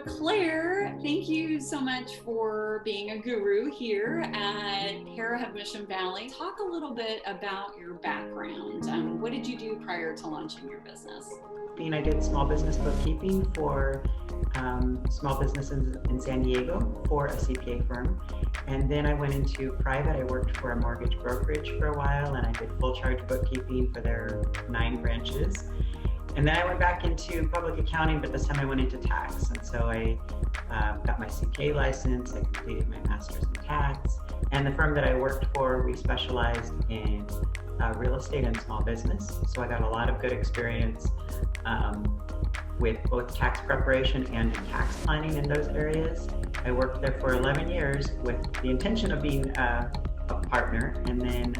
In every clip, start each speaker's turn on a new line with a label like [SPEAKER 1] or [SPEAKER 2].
[SPEAKER 1] Claire, thank you so much for being a guru here at Para Mission Valley. Talk a little bit about your background. What did you do prior to launching your business?
[SPEAKER 2] I did small business bookkeeping for small businesses in San Diego for a CPA firm. And then I went into private. I worked for a mortgage brokerage for a while, and I did full charge bookkeeping for their 9 branches. And then I went back into public accounting, but this time I went into tax. And so I got my CPA license, I completed my master's in tax. And the firm that I worked for, we specialized in real estate and small business. So I got a lot of good experience with both tax preparation and tax planning in those areas. I worked there for 11 years with the intention of being a partner, and then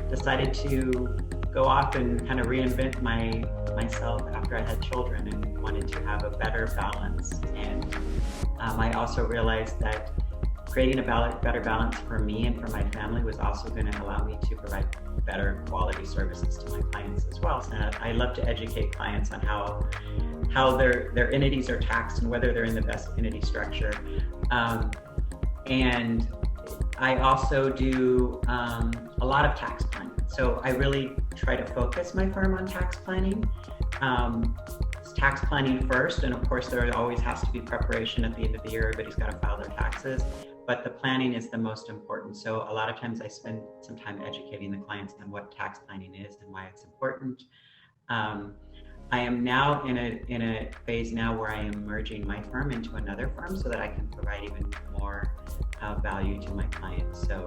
[SPEAKER 2] decided to go off and kind of reinvent myself after I had children and wanted to have a better balance. And I also realized that creating a better balance for me and for my family was also going to allow me to provide better quality services to my clients as well. So I love to educate clients on how their entities are taxed and whether they're in the best entity structure. And I also do a lot of tax planning. So I really try to focus my firm on tax planning. It's tax planning first, and of course there always has to be preparation at the end of the year. Everybody's got to file their taxes, but the planning is the most important. So a lot of times I spend some time educating the clients on what tax planning is and why it's important. I am now in a phase now where I am merging my firm into another firm so that I can provide even more value to my clients. So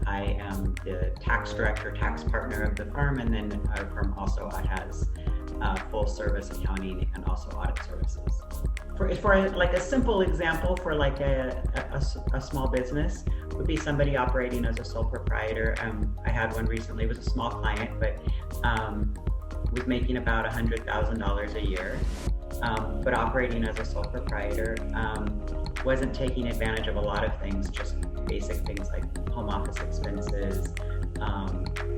[SPEAKER 2] I am the tax director, tax partner of the firm, and then our firm also has full service accounting and also audit services. For like a simple example for like a small business would be somebody operating as a sole proprietor. I had one recently. It was a small client, but was making about $100,000 a year, but operating as a sole proprietor, wasn't taking advantage of a lot of things, just basic things like home office expenses,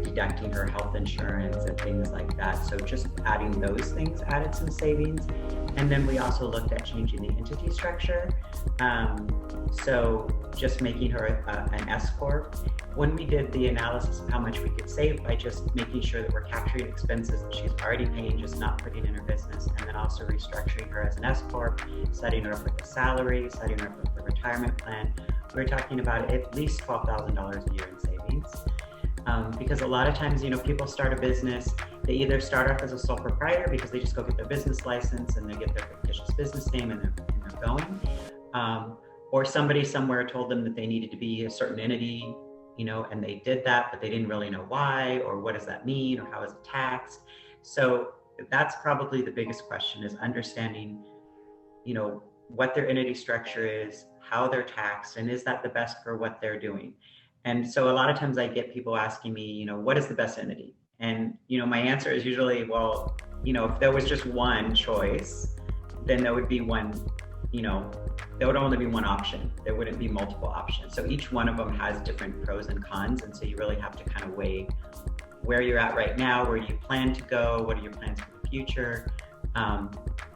[SPEAKER 2] deducting her health insurance and things like that. So just adding those things added some savings. And then we also looked at changing the entity structure. So just making her an S Corp. When we did the analysis of how much we could save by just making sure that we're capturing expenses that she's already paying, just not putting in her business, and then also restructuring her as an S Corp, setting her up with a salary, setting her up with a retirement plan, we're talking about at least $12,000 a year in savings. Because a lot of times, people start a business, they either start off as a sole proprietor because they just go get their business license and they get their fictitious business name and they're going. Or somebody somewhere told them that they needed to be a certain entity, and they did that, but they didn't really know why, or what does that mean, or how is it taxed? So that's probably the biggest question, is understanding, what their entity structure is, how they're taxed, and is that the best for what they're doing? And so a lot of times I get people asking me, what is the best entity? And, my answer is usually, well, if there was just one choice, then there would be one, there would only be one option. There wouldn't be multiple options. So each one of them has different pros and cons. And so you really have to kind of weigh where you're at right now, where you plan to go, what are your plans for the future?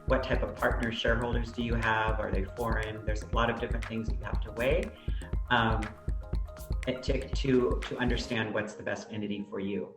[SPEAKER 2] What type of partner shareholders do you have? Are they foreign? There's a lot of different things that you have to weigh to understand what's the best entity for you.